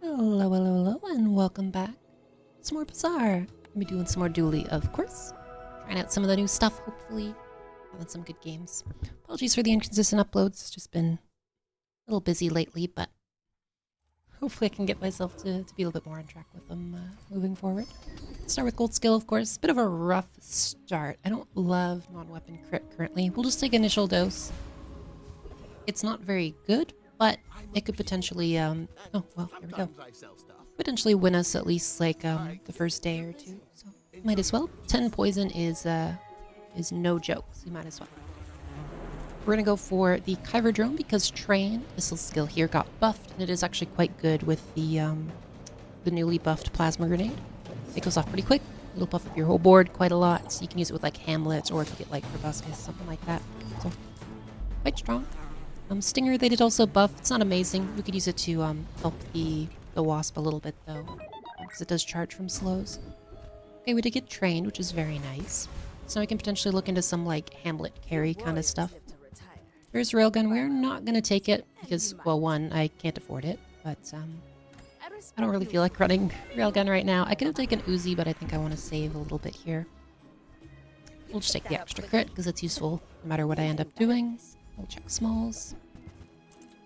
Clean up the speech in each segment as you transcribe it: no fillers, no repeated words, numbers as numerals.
Hello, hello, hello, and welcome back. Some more Bazaar. I'll be doing some more Dually, of course. Trying out some of the new stuff, hopefully. Having some good games. Apologies for the inconsistent uploads. It's just been a little busy lately, but hopefully I can get myself to be a little bit more on track with them moving forward. Start with gold skill, of course. Bit of a rough start. I don't love non-weapon crit currently. We'll just take initial dose. It's not very good, but it could potentially, oh, well, here we go. Potentially win us at least, like, the first day or two, so might as well. 10 poison is no joke, so you might as well. We're gonna go for the Kyber drone because Train missile skill here got buffed, and it is actually quite good with the newly buffed plasma grenade. It goes off pretty quick. It'll buff up your whole board quite a lot, so you can use it with, like, Hammlet, or if you get, like, Proboscis, something like that. So, quite strong. Stinger, they did also buff. It's not amazing. We could use it to help the Wasp a little bit, though, because it does charge from slows. Okay, we did get trained, which is very nice. So now we can potentially look into some, like, Hammlet carry kind of stuff. Here's Railgun. We're not going to take it because, well, one, I can't afford it, but I don't really feel like running Railgun right now. I could have taken Uzi, but I think I want to save a little bit here. We'll just take the extra crit because it's useful no matter what I end up doing. We'll check smalls.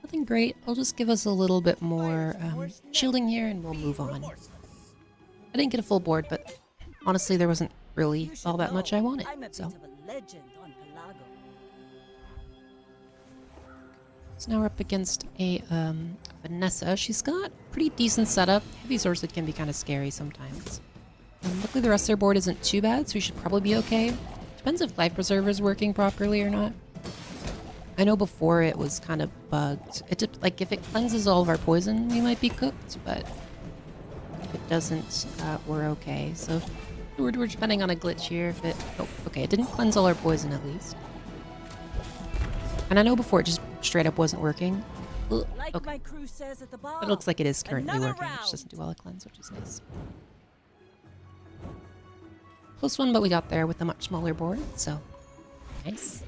Nothing great. I'll just give us a little bit more shielding here and we'll move on. I didn't get a full board, but honestly there wasn't really all that much I wanted, so. So now we're up against a Vanessa. She's got pretty decent setup. Heavy Swordsman can be kind of scary sometimes. Luckily the rest of their board isn't too bad, so we should probably be okay. Depends if Life Preserver is working properly or not. I know before it was kind of bugged. Like, if it cleanses all of our poison, we might be cooked, but if it doesn't, we're okay. So we're depending on a glitch here. If it... Oh, okay, it didn't cleanse all our poison at least. And I know before it just straight up wasn't working. Ugh, okay. But it looks like it is currently working, which doesn't do all the cleanse, which is nice. Close one, but we got there with a much smaller board, so nice.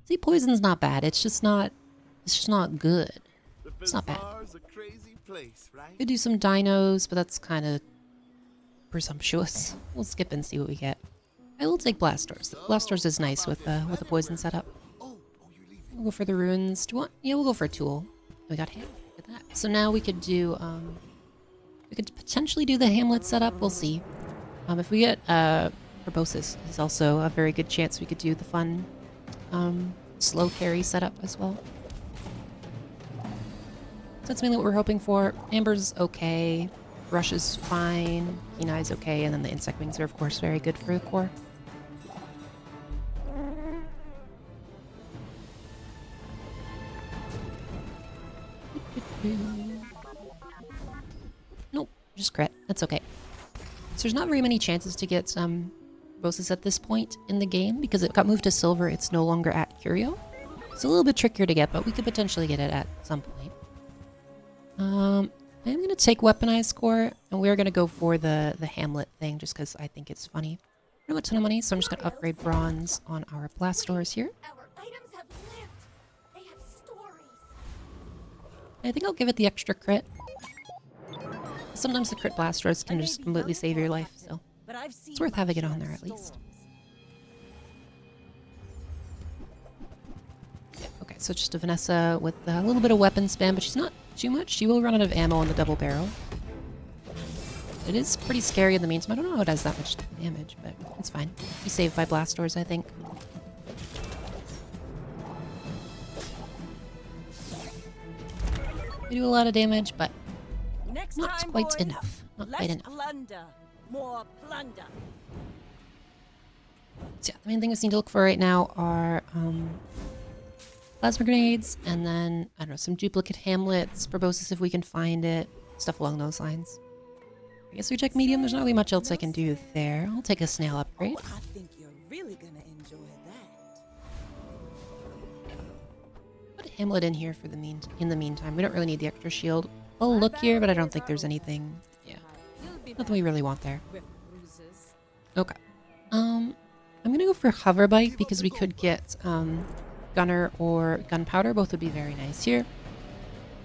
See, poison's not bad. It's just not good. It's not bad. Could do some dinos, but that's kind of presumptuous. We'll skip and see what we get. I will take Blastors. Blastors is nice with a poison setup. We'll go for the runes. Do you want? Yeah, we'll go for a tool. We got hit. Look at that. So now we could do we could potentially do the Hammlet setup. We'll see. If we get Proboscis, is also a very good chance we could do the fun slow carry setup as well. So that's mainly what we're hoping for. Amber's okay. Rush is fine. Keen Eye's okay. And then the Insect Wings are, of course, very good for the core. Nope, just crit. That's okay. So there's not very many chances to get Proboscis at this point in the game because it got moved to silver. It's no longer at Curio. It's a little bit trickier to get, but we could potentially get it at some point. I'm going to take Weaponized score, and we're going to go for the Hammlet thing just because I think it's funny. I don't have a ton of money, so I'm just going to upgrade bronze on our Blastors here. I think I'll give it the extra crit. Sometimes the crit Blastors can just completely save your life, so it's worth having it on there at least. Yeah, okay, so just a Vanessa with a little bit of weapon spam, but she's not too much. She will run out of ammo on the double barrel. It is pretty scary in the meantime. I don't know how it does that much damage, but it's fine. Be saved by Blastors, I think. We do a lot of damage, but not quite enough. Not quite enough. More plunder. So yeah, the main thing we need to look for right now are plasma grenades, and then, I don't know, some duplicate Hamlets, Proboscis if we can find it, stuff along those lines. I guess we check medium. There's not really much else I can do there. I'll take a snail upgrade. Oh, I think you're really gonna enjoy that. Put a Hamlet in here for the meantime. We don't really need the extra shield. I'll look here, but I don't think there's anything. Yeah, nothing we really want there. Okay. I'm gonna go for Hover Bike because we could get Gunner or Gunpowder. Both would be very nice here.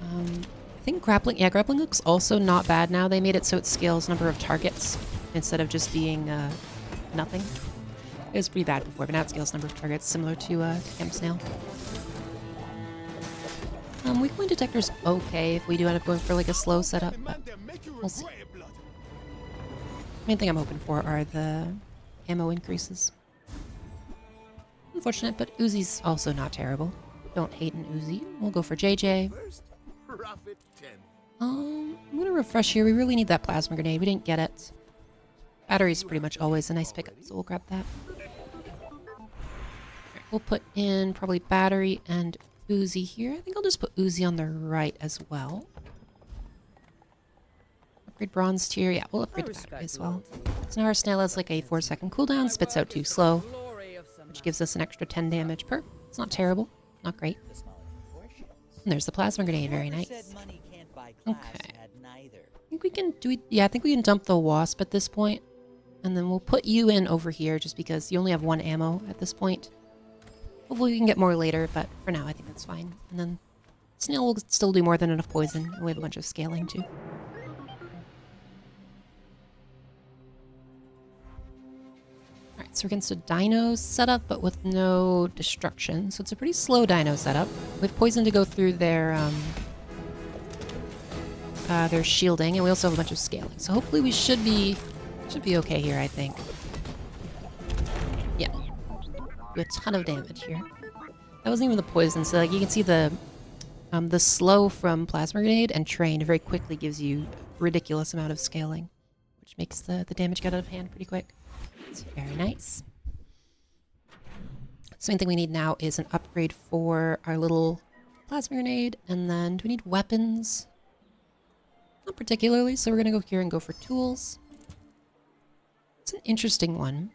I think grappling, yeah, grappling hook's also not bad now. They made it so it scales number of targets instead of just being nothing. It was pretty bad before, but now it scales number of targets, similar to Camp Snail. Weak point detector's okay if we do end up going for like a slow setup, but we'll see. Main thing I'm hoping for are the ammo increases. Unfortunate, but Uzi's also not terrible. Don't hate an Uzi. We'll go for JJ. I'm gonna refresh here. We really need that plasma grenade. We didn't get it. Battery's pretty much always a nice pickup, so we'll grab that. Alright, we'll put in probably battery and Uzi here. I think I'll just put Uzi on the right as well. Upgrade bronze tier. Yeah, we'll upgrade the battery as well. So now our snail has like a 4-second cooldown, spits out too slow, which gives us an extra 10 damage per. It's not terrible. Not great. And there's the plasma grenade. Very nice. Okay. I think we can do it. Yeah, I think we can dump the wasp at this point. And then we'll put you in over here just because you only have 1 ammo at this point. Hopefully we can get more later, but for now I think that's fine. And then snail will still do more than enough poison. And we have a bunch of scaling too. Alright, so we're against a dino setup, but with no destruction. So it's a pretty slow dino setup. We have poison to go through their shielding, and we also have a bunch of scaling. So hopefully we should be okay here, I think. Yeah. Do a ton of damage here. That wasn't even the poison, so like you can see the slow from plasma grenade and train very quickly gives you a ridiculous amount of scaling, which makes the damage get out of hand pretty quick. It's very nice. So main thing we need now is an upgrade for our little plasma grenade, and then do we need weapons? Not particularly, so we're gonna go here and go for tools. It's an interesting one.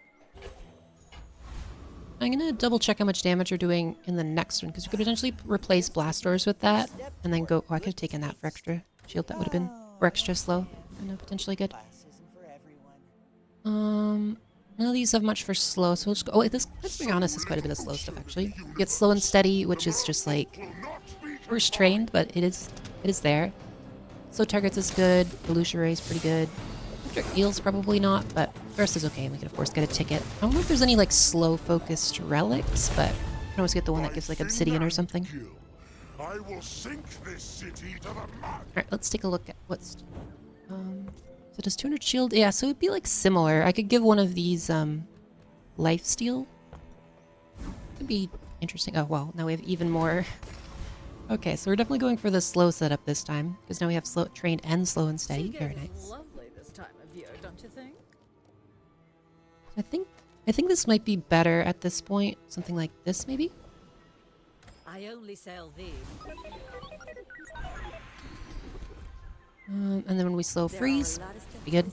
I'm gonna double check how much damage you're doing in the next one, because you could potentially replace blast doors with that, and then go. Oh, I could have taken that for extra shield. That would have been or extra slow. I know, potentially good. None of these have much for slow, so we'll just go. Oh wait, this, let's be honest, is quite a bit of slow stuff actually. You get slow and steady, which is just like first trained, but it is there. Slow targets is good. Illusion ray is pretty good. Electric eel's probably not, but the rest is okay. And we can of course get a ticket. I don't know if there's any like slow focused relics, but I can always get the one that gives like obsidian or something. I will sink this city to the mud. Alright, let's take a look at what's so does 200 shield? Yeah, so it'd be like similar. I could give one of these life steal. Could be interesting. Oh well, now we have even more. Okay, so we're definitely going for the slow setup this time, because now we have slow trained and slow and steady. Very nice. Lovely this time of year, don't you think? I think this might be better at this point. Something like this, maybe? I only sell thee. And then when we slow freeze, be good.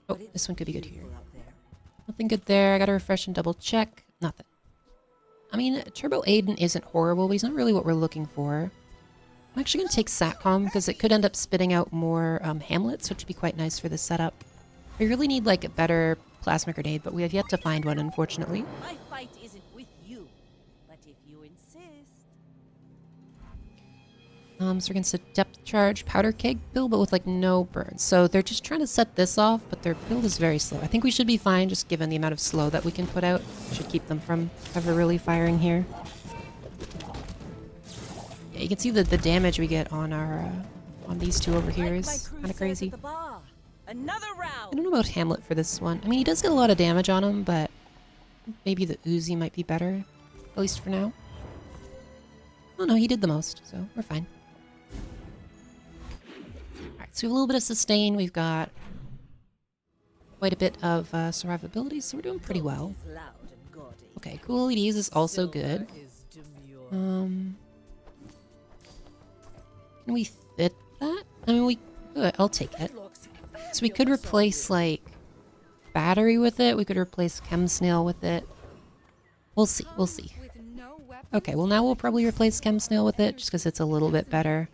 Oh, this one could be good here. Nothing good there. I gotta refresh and double check. Nothing. I mean, Turbo Aiden isn't horrible, but he's not really what we're looking for. I'm actually going to take Satcom, because it could end up spitting out more Hamlets, which would be quite nice for this setup. We really need, like, a better plasma grenade, but we have yet to find one, unfortunately. My fight isn't with you, but if you insist. So we're against a depth charge powder keg build, but with, like, no burns. So they're just trying to set this off, but their build is very slow. I think we should be fine, just given the amount of slow that we can put out. Should keep them from ever really firing here. Yeah, you can see the damage we get on our on these two over here is kind of crazy. Another round. I don't know about Hamlet for this one. I mean, he does get a lot of damage on him, but maybe the Uzi might be better, at least for now. Oh no, he did the most, so we're fine. Alright, so we have a little bit of sustain. We've got quite a bit of survivability, so we're doing pretty well. Okay, cool LEDs is also good. Can we fit that? I mean, we could. I'll take it. So we could replace, like, battery with it. We could replace Chem Snail with it. We'll see. We'll see. Okay, well now we'll probably replace Chem Snail with it, just because it's a little bit better.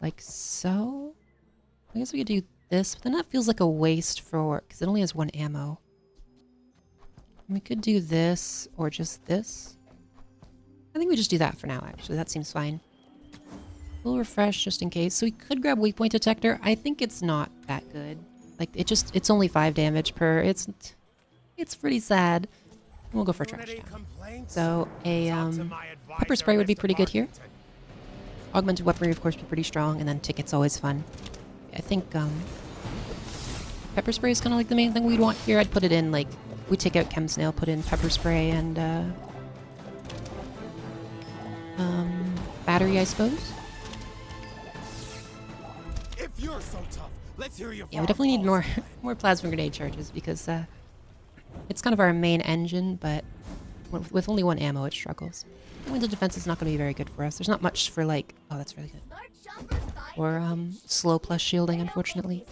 Like so? I guess we could do this, but then that feels like a waste for... because it only has 1 ammo. We could do this, or just this. I think we just do that for now, actually. That seems fine. We'll refresh just in case. So we could grab weak point detector. I think it's not that good. Like it's only 5 damage per. It's pretty sad. We'll go for trash down. So a pepper spray would be pretty good here. Augmented weaponry, of course, be pretty strong, and then ticket's always fun. I think pepper spray is kind of like the main thing we'd want here. I'd put it in like we take out chem snail, put in pepper spray and battery, I suppose. If you're so tough, let's hear your Yeah, we definitely need more plasma grenade charges because it's kind of our main engine, but with only 1 ammo, it struggles. Window defense is not going to be very good for us. There's not much for like, oh, that's really good. Or slow plus shielding, unfortunately.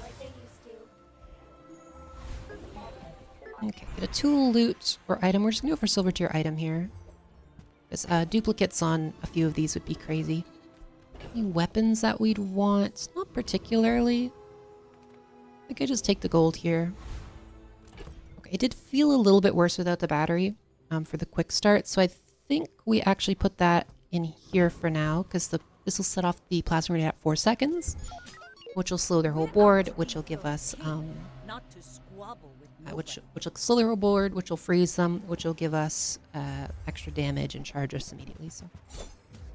Okay, get a tool, loot, or item. We're just going to go for silver tier item here. Because duplicates on a few of these would be crazy. Any weapons that we'd want? Not particularly. I think I just take the gold here. Okay, it did feel a little bit worse without the battery for the quick start, so I think we actually put that in here for now, because this will set off the plasma grenade at 4 seconds, which will slow their whole board, which will give us Not to squabble with which will slow their whole board, which will freeze them, which will give us extra damage and charge us immediately. So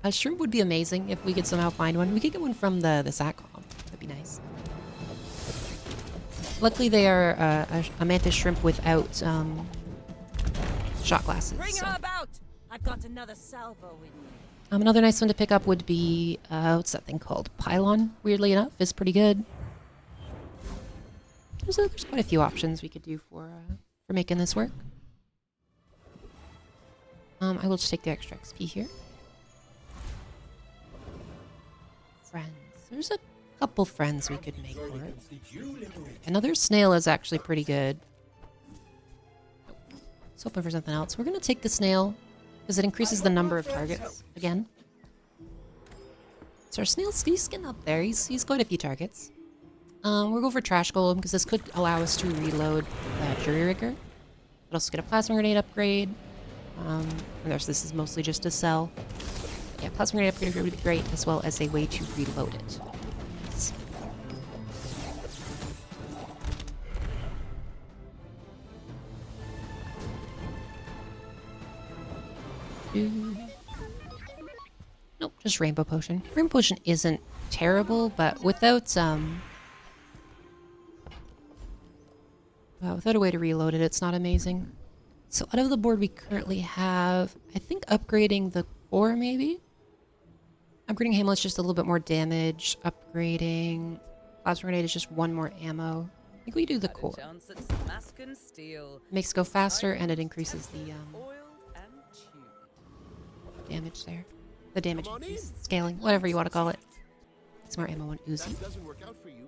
a shrimp would be amazing if we could somehow find one. We could get one from the SATCOM. That'd be nice. Luckily, they are a mantis shrimp without shot glasses. Bring So. her about! I've got another salvo in me. Another nice one to pick up would be what's that thing called? Pylon. Weirdly enough, is pretty good. There's quite a few options we could do for making this work. I will just take the extra XP here. Friends. There's a couple friends we could make for it. Another snail is actually pretty good. Let's hoping for something else. We're going to take the snail because it increases the number of targets again. So our snail's he's getting up there. He's quite a few targets. We'll go for Trash Golem because this could allow us to reload Jury Rigger. But also get a Plasma Grenade upgrade. Of course, this is mostly just to sell. Yeah, Plasma Grenade upgrade would be great, as well as a way to reload it. Nope, just Rainbow Potion. Rainbow Potion isn't terrible, but without without a way to reload it, it's not amazing. So out of the board we currently have, I think upgrading the core maybe? Upgrading Hammlet's just a little bit more damage. Upgrading Plasma Grenade is just 1 more ammo. I think we do the core. Makes it go faster and it increases the damage there. The damage increase, scaling, whatever you want to call it. It's more ammo on Uzi.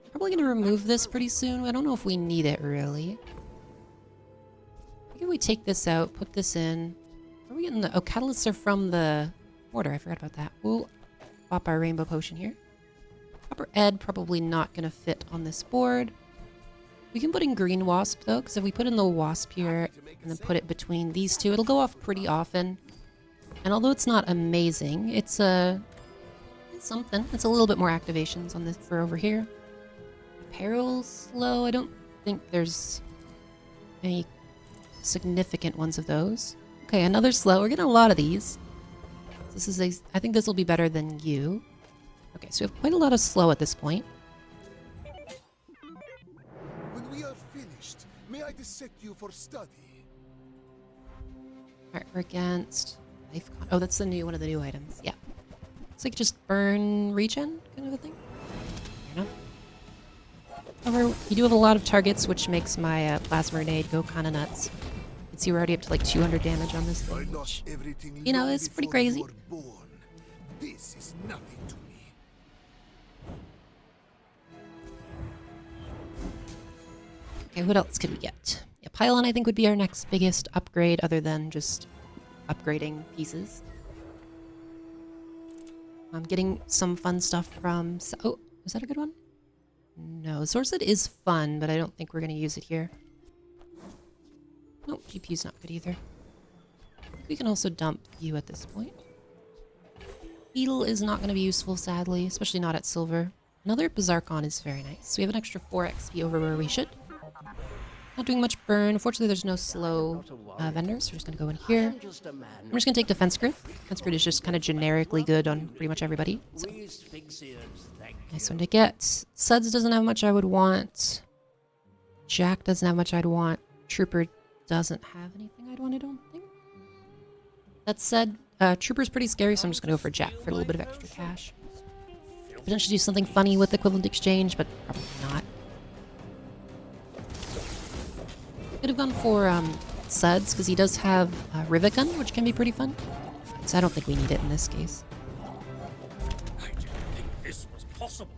Probably going to remove this pretty soon. I don't know if we need it, really. Maybe we take this out, put this in. Are we getting the... Oh, catalysts are from the mortar. I forgot about that. We'll pop our Rainbow Potion here. Copper Ed probably not going to fit on this board. We can put in Green Wasp, though, because if we put in the Wasp here and then put it between these two, it'll go off pretty often. And although it's not amazing, it's something. It's a little bit more activations on this for over here. Apparel's slow. I don't think there's any significant ones of those. Okay, another slow. We're getting a lot of these. This is I think this will be better than you. Okay, so we have quite a lot of slow at this point. When we are finished, may I dissect you for study? Alright, we're against life con. Oh, that's the new one of the new items. Yeah. It's like just burn regen kind of a thing. Fair enough. However, you do have a lot of targets, which makes my plasma grenade go kind of nuts. You can see we're already up to like 200 damage on this thing, which, you know, is pretty crazy. This is nothing to me. Okay, what else could we get? Yeah, Pylon I think would be our next biggest upgrade other than just upgrading pieces. I'm getting some fun stuff from... Oh, was that a good one? No, Sourced is fun, but I don't think we're going to use it here. Nope, GPU's not good either. We can also dump you at this point. Beetle is not going to be useful, sadly, especially not at silver. Another Bazaar is very nice. So we have an extra 4 XP over where we should. Not doing much burn. Unfortunately, there's no slow vendors. So we're just going to go in here. I'm just going to take Defense Grid. Defense Grid is just kind of generically good on pretty much everybody. So. Nice one to get. Suds doesn't have much I would want. Jack doesn't have much I'd want. Trooper doesn't have anything I'd want, I don't think. That said, Trooper's pretty scary, so I'm just going to go for Jack for a little bit of extra cash. Potentially do something funny with equivalent exchange, but probably not. Could have gone for Suds, because he does have Rivet Gun, which can be pretty fun. So I don't think we need it in this case. I didn't think this was possible.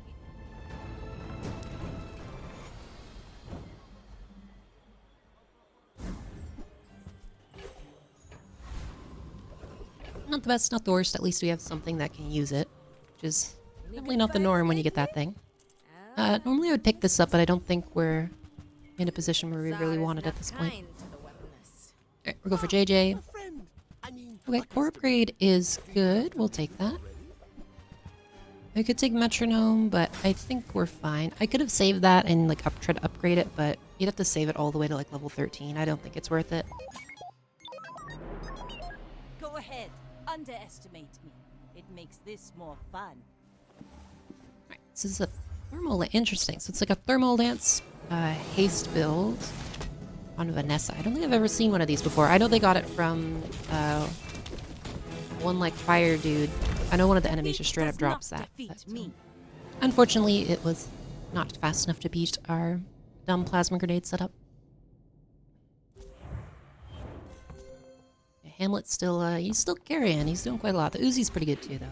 Not the best, not the worst. At least we have something that can use it, which is definitely not the norm when you get that thing. Normally I would pick this up, but I don't think we're in a position where we really want it at this point. Alright, we'll go for JJ. Okay, core upgrade is good. We'll take that. I could take Metronome, but I think we're fine. I could have saved that and like try to upgrade it, but you'd have to save it all the way to like level 13. I don't think it's worth it. Go ahead. Underestimate me. It makes this more fun. Alright, this is a thermal... Interesting. So it's like a thermal lance haste build on Vanessa. I don't think I've ever seen one of these before. I know they got it from one like fire dude. I know one of the enemies just straight up drops that. But, unfortunately, it was not fast enough to beat our dumb plasma grenade setup. Hammlet's still, he's still carrying. He's doing quite a lot. The Uzi's pretty good too, though.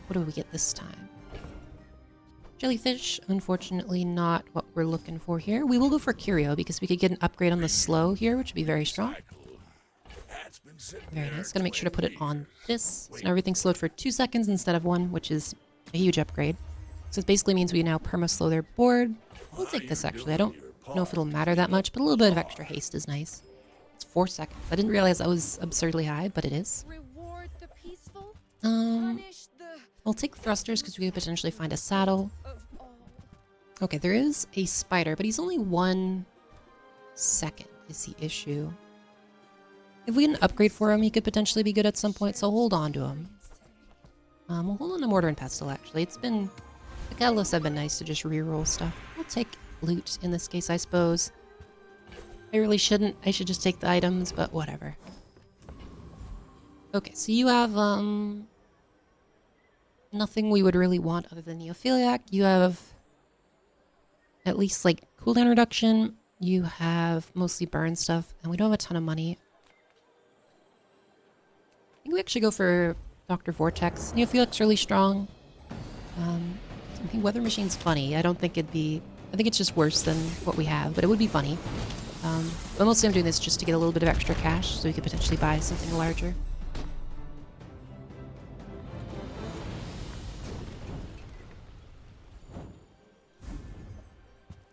What do we get this time? Jellyfish, unfortunately not what we're looking for here. We will go for Curio because we could get an upgrade on the slow here, which would be very strong. Very nice. Gotta make sure to put it on this. So now everything's slowed for 2 seconds instead of 1, which is a huge upgrade. So it basically means we now perma-slow their board. We'll take this, actually. I don't know if it'll matter that much, but a little bit of extra haste is nice. It's 4 seconds. I didn't realize that was absurdly high, but it is. I'll take thrusters because we could potentially find a saddle. Okay, there is a spider, but he's only 1 second is the issue. If we get an upgrade for him, he could potentially be good at some point, so hold on to him. We'll hold on to Mortar and Pestle, actually. It's been... The catalysts have been nice to just reroll stuff. We'll take loot in this case, I suppose. I really shouldn't. I should just take the items, but whatever. Okay, so you have, nothing we would really want other than Neophiliac. You have at least, like, cooldown reduction. You have mostly burn stuff, and we don't have a ton of money. I think we actually go for Dr. Vortex. Neophilic's really strong. I think Weather Machine's funny. I don't think it'd be... I think it's just worse than what we have, but it would be funny. But mostly I'm doing this just to get a little bit of extra cash, so we could potentially buy something larger.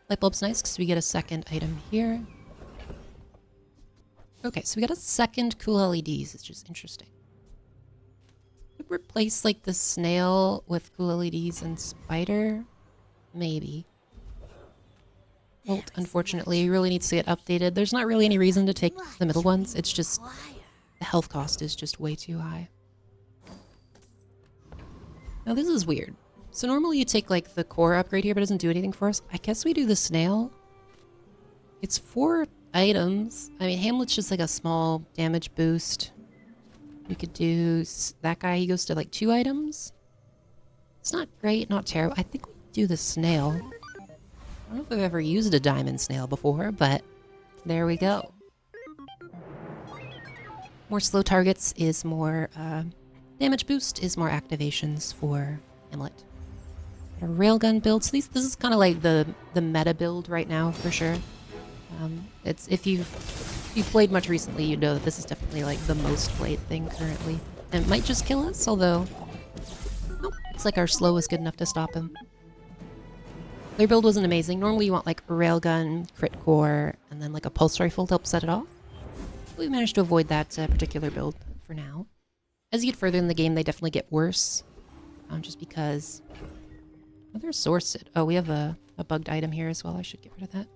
Light bulb's nice because we get a second item here. Okay, so we got a second cool LEDs. It's just interesting. Could replace like the snail with cool LEDs and spider? Maybe. Bolt, unfortunately, really needs to get updated. There's not really any reason to take the middle ones. It's just the health cost is just way too high. Now this is weird. So normally you take like the core upgrade here, but it doesn't do anything for us. I guess we do the snail. It's 4 items. I mean, Hammlet's just like a small damage boost. We could do that guy. He goes to like 2 items. It's not great, not terrible. I think we do the snail. I don't know if I've ever used a diamond snail before, but there we go. More slow targets is more damage boost, is more activations for Hammlet. A railgun build. So this is kind of like the meta build right now for sure. It's if you've played much recently, you know that this is definitely like the most played thing currently. And it might just kill us, although nope, it's like our slow is good enough to stop him. Their build wasn't amazing. Normally you want like a railgun, crit core, and then like a pulse rifle to help set it off. We managed to avoid that particular build. for now. As you get further in the game, they definitely get worse. Just because... Oh, there's sourced. Oh, we have a bugged item here as well. I should get rid of that.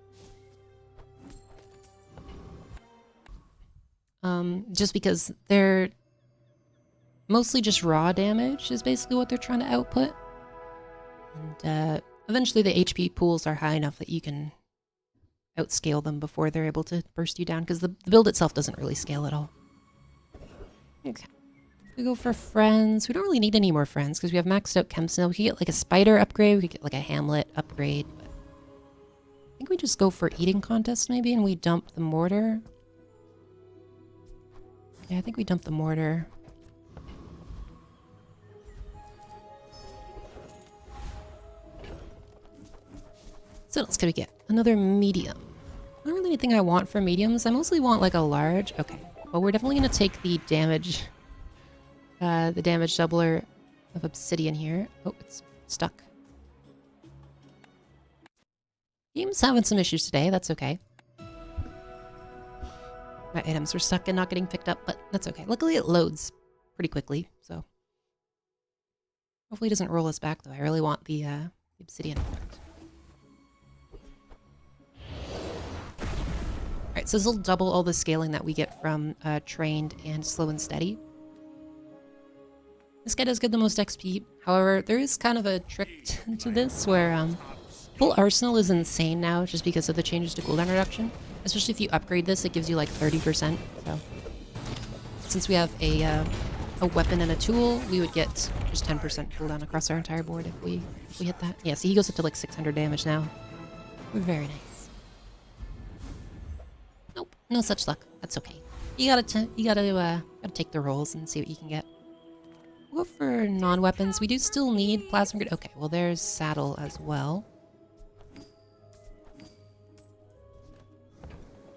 Just because they're mostly just raw damage is basically what they're trying to output. And eventually the HP pools are high enough that you can outscale them before they're able to burst you down, because the build itself doesn't really scale at all. Okay. We go for friends. We don't really need any more friends because we have maxed out chem snow. We could get like a spider upgrade. We could get like a Hammlet upgrade. But I think we just go for eating contest maybe, and we dump the mortar. Yeah, I think we dump the mortar. So what else could we get? Another medium. Not really anything I want for mediums. I mostly want like a large. Okay. Well, we're definitely going to take the damage doubler of obsidian here. Oh, it's stuck. Game's having some issues today. That's okay. My items were stuck and not getting picked up, but that's okay. Luckily, it loads pretty quickly, so hopefully it doesn't roll us back, though. I really want the obsidian effect. Alright, so this will double all the scaling that we get from trained and slow and steady. This guy does get the most XP. However, there is kind of a trick to this where full arsenal is insane now just because of the changes to cooldown reduction. Especially if you upgrade this, it gives you like 30%. So since we have a weapon and a tool, we would get just 10% cooldown across our entire board if we hit that. Yeah, see, he goes up to like 600 damage now. Very nice. Nope, no such luck. That's okay. You gotta take the rolls and see what you can get. We'll go for non-weapons. We do still need plasma grenade. Okay, well there's saddle as well.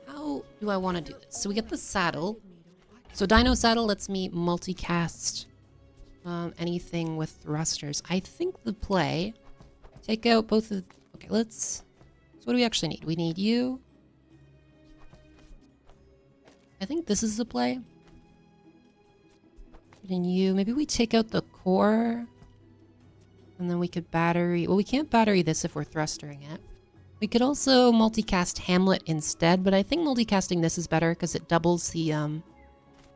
How do I want to do this? So we get the saddle. So Dino Saddle lets me multicast anything with thrusters. I think the play... Take out both of... Okay, let's... So what do we actually need? We need you. I think this is the play. And you... Maybe we take out the core. And then we could battery... Well, we can't battery this if we're thrustering it. We could also multicast Hammlet instead, but I think multicasting this is better because it doubles the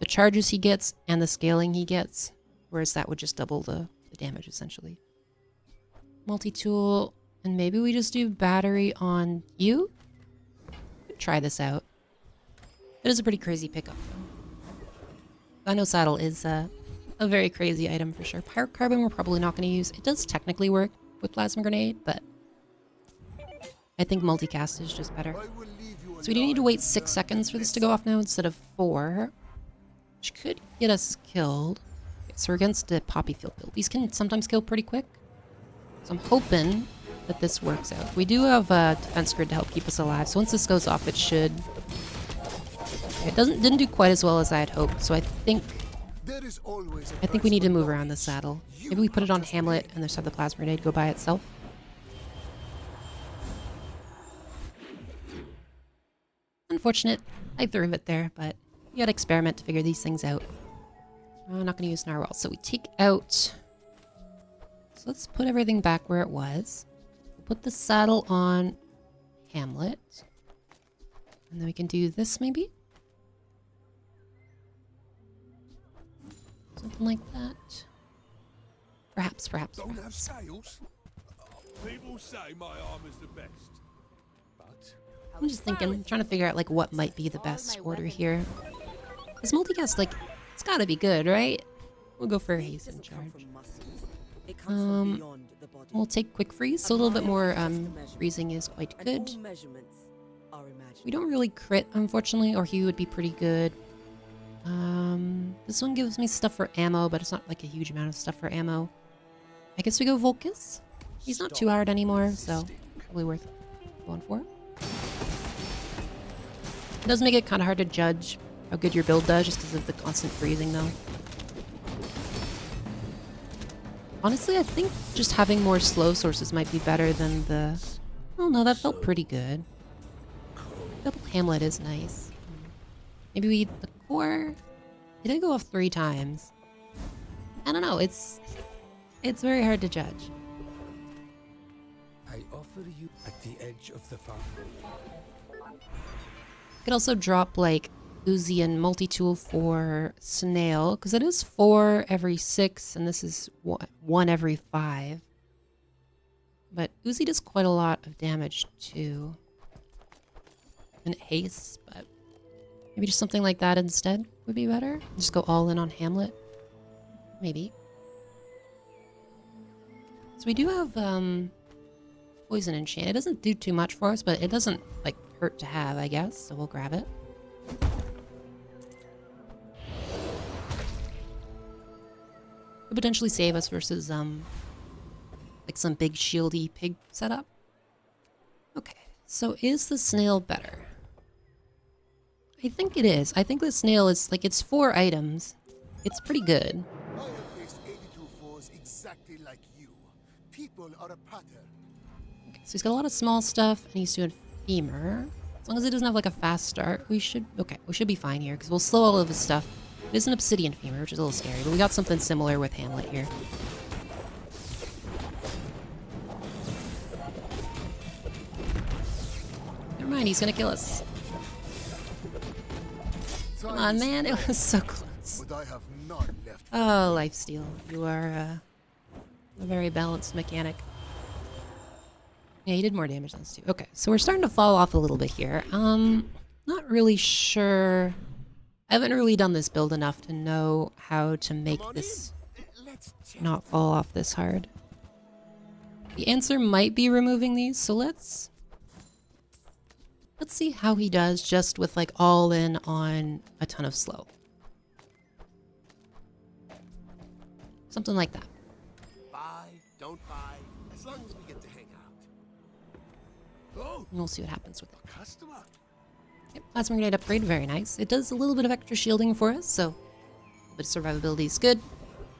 charges he gets and the scaling he gets, whereas that would just double the damage essentially. Multi-tool, and maybe we just do battery on you? Try this out. It is a pretty crazy pickup though. Dino Saddle is a very crazy item for sure. Pirate Carbon we're probably not going to use. It does technically work with Plasma Grenade, but I think multicast is just better. So we do need to wait 6 seconds for this to go off now instead of 4. Which could get us killed. Okay, so we're against the Poppy Field build. These can sometimes kill pretty quick. So I'm hoping that this works out. We do have a defense grid to help keep us alive. So once this goes off, it should... Okay, it didn't do quite as well as I had hoped. So I think we need to move around the saddle. Maybe we put it on Hammlet and just have the Plasma Grenade go by itself. Unfortunate. I threw it there, but you gotta experiment to figure these things out. I'm not gonna use Narwhal. So we take out... So let's put everything back where it was. We'll put the saddle on Hammlet. And then we can do this maybe? Something like that. Perhaps. Don't have scales? People say my armor's the best. But I'm just thinking, trying to figure out like what might be the best order here. This multicast, like, it's gotta be good, right? We'll go for haste charge. We'll take quick freeze, so a little bit more freezing is quite good. We don't really crit, unfortunately, or he would be pretty good. This one gives me stuff for ammo, but it's not like a huge amount of stuff for ammo. I guess we go Volcus. He's not too hard anymore, so probably worth going for. It does make it kind of hard to judge how good your build does just because of the constant freezing, though. Honestly, I think just having more slow sources might be better than the... Oh no, that felt pretty good. Double Hammlet is nice. Maybe we eat the core. It did go off 3 times. I don't know, it's very hard to judge. I offer you at the edge of the farm. Could also drop like Uzi and multi-tool for Snail, because it is 4 every 6, and this is 1 every 5. But Uzi does quite a lot of damage too. And haste, but maybe just something like that instead would be better. Just go all in on Hammlet. Maybe. So we do have poison enchant. It doesn't do too much for us, but it doesn't like hurt to have, I guess. So we'll grab it. Could potentially save us versus like some big shieldy pig setup. Okay, so is the snail better? I think it is. I think the snail is like, it's 4 items. It's pretty good. I have faced 82 foes exactly like you. People are a pattern. Okay, so he's got a lot of small stuff, and he's doing femur. As long as he doesn't have like a fast start, we should be fine here, because we'll slow all of his stuff. It is an obsidian femur, which is a little scary, but we got something similar with Hammlet here. Never mind, he's gonna kill us. Come on, man, it was so close. But I have none left. Oh, lifesteal. You are a very balanced mechanic. Yeah, he did more damage than us too. Okay, so we're starting to fall off a little bit here. Not really sure. I haven't really done this build enough to know how to make this not fall off this hard. The answer might be removing these, so let's see how he does just with like all in on a ton of slow. Something like that. Buy, don't buy, as long as we get to hang out. Oh, And we'll see what happens with it. customer. Yep, plasma grenade upgrade, very nice. It does a little bit of extra shielding for us, so a little bit of survivability is good.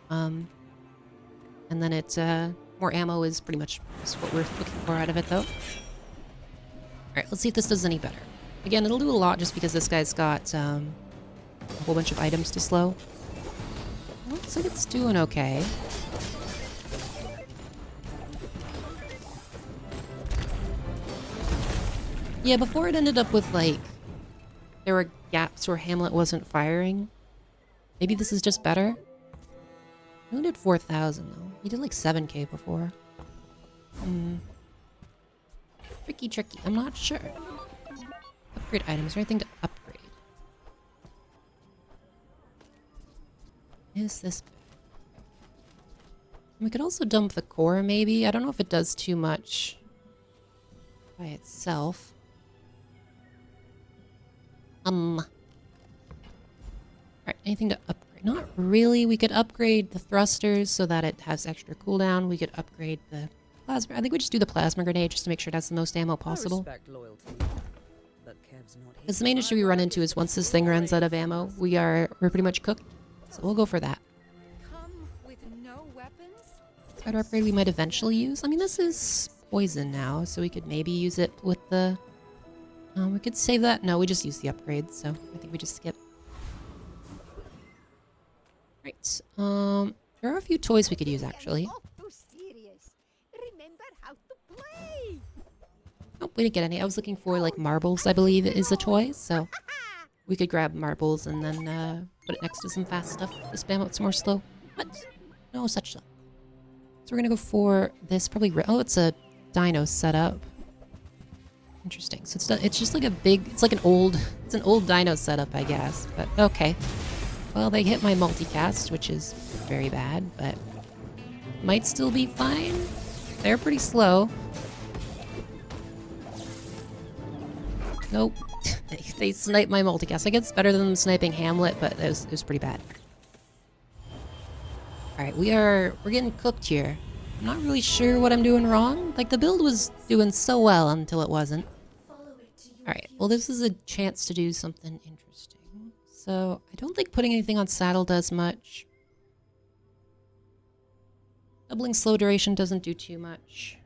And then it more ammo is pretty much what we're looking for out of it, though. Alright, let's see if this does any better. Again, it'll do a lot just because this guy's got a whole bunch of items to slow. Looks like it's doing okay. Yeah, before it ended up with, like, there were gaps where Hammlet wasn't firing. Maybe this is just better? He only did 4,000, though. He did, like, 7k before. Tricky. I'm not sure. Upgrade items. Is there anything to upgrade? Is this... We could also dump the core, maybe. I don't know if it does too much by itself. Alright, anything to upgrade? Not really. We could upgrade the thrusters so that it has extra cooldown. We could upgrade the plasma. I think we just do the plasma grenade just to make sure it has the most ammo possible. Because the main issue we run into is once this thing runs out of ammo, we're pretty much cooked. So we'll go for that. Come with no weapons? Spider upgrade we might eventually use. I mean, this is poison now, so we could maybe use it with the... we could save that. No, we just use the upgrade, so I think we just skip. Right. There are a few toys we could use, actually. Remember how to play. Oh, we didn't get any. I was looking for, like, marbles, I believe is a toy, so we could grab marbles and then put it next to some fast stuff to spam out some more slow. What? No such luck. So we're gonna go for this, probably... Oh, it's a dino setup. Interesting. So it's just like a big... It's like an old dino setup, I guess. But, okay. Well, they hit my multicast, which is very bad, but might still be fine. They're pretty slow. Nope. They sniped my multicast. I guess it's better than sniping Hammlet, but it was pretty bad. Alright, we're getting cooked here. I'm not really sure what I'm doing wrong. Like, the build was doing so well until it wasn't. Alright, well, this is a chance to do something interesting. So, I don't think putting anything on saddle does much. Doubling slow duration doesn't do too much.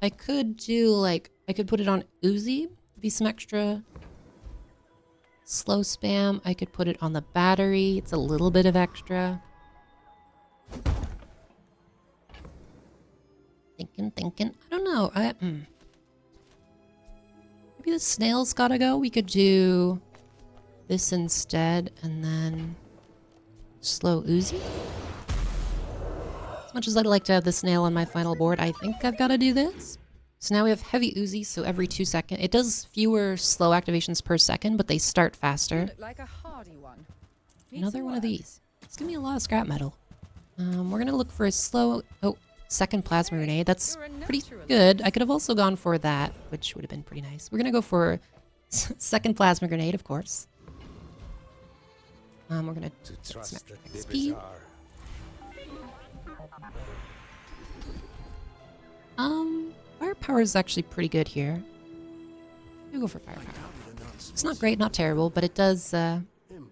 I could do, like, I could put it on Uzi, Maybe some extra slow spam. I could put it on the battery. It's a little bit of extra. Thinking. I don't know. Maybe the snail's gotta go. We could do this instead and then slow Uzi. As much as I'd like to have the snail on my final board, I think I've got to do this. So now we have heavy Uzi, so every 2 seconds. It does fewer slow activations per second, but they start faster. Look like a hardy one. Needs Another some one of work. these. It's giving me a lot of scrap metal. We're gonna look for a slow... Oh, second plasma grenade. That's You're a pretty naturalist. good. I could have also gone for that, which would have been pretty nice. We're gonna go for second plasma grenade, of course. We're gonna To get some trust extra that the XP. Bazaar. Firepower is actually pretty good here. We'll go for firepower. It's not great, not terrible, but it does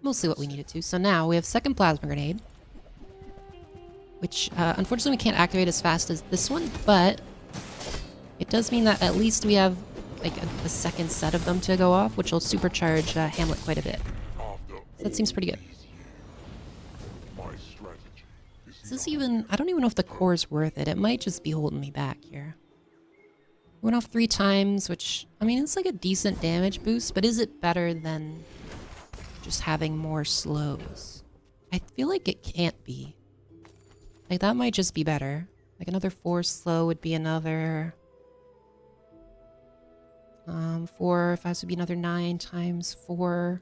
mostly what we need it to. So now we have second plasma grenade, which unfortunately we can't activate as fast as this one, but it does mean that at least we have like a second set of them to go off, which will supercharge Hammlet quite a bit. So that seems pretty good. Is this even... I don't even know if the core is worth it. It might just be holding me back here. Went off 3 times, which, I mean, it's like a decent damage boost, but is it better than just having more slows? I feel like it can't be. Like, that might just be better. Like, another 4 slow would be another... 4 fast would be another 9 times 4.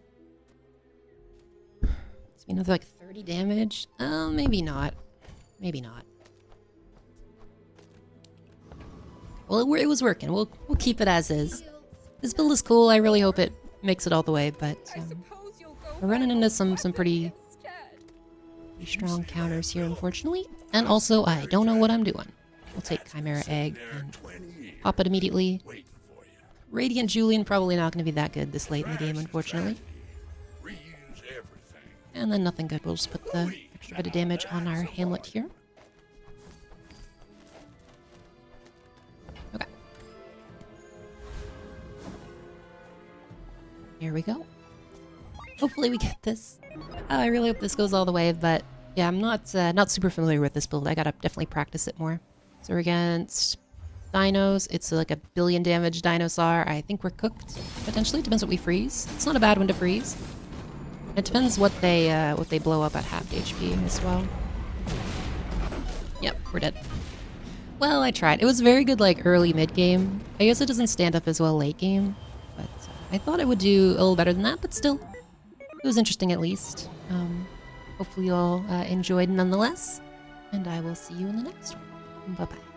It's another, like, 30 damage? Maybe not. Maybe not. Well, it was working. We'll keep it as is. This build is cool. I really hope it makes it all the way, but we're running into some pretty strong counters here, unfortunately. And also, I don't know what I'm doing. We'll take Chimera Egg and pop it immediately. Radiant Julian probably not going to be that good this late in the game, unfortunately. And then nothing good. We'll just put the extra bit of damage on our Hammlet here. Okay. Here we go. Hopefully we get this. I really hope this goes all the way, but yeah, I'm not super familiar with this build. I gotta definitely practice it more. So we're against dinos. It's like a 1 billion damage dinosaur. I think we're cooked. Potentially. Depends what we freeze. It's not a bad one to freeze. It depends what they blow up at half HP as well. Yep, we're dead. Well, I tried. It was very good like early mid game. I guess it doesn't stand up as well late game, but I thought it would do a little better than that, but still. It was interesting at least. Hopefully you all enjoyed nonetheless, and I will see you in the next one. Bye-bye.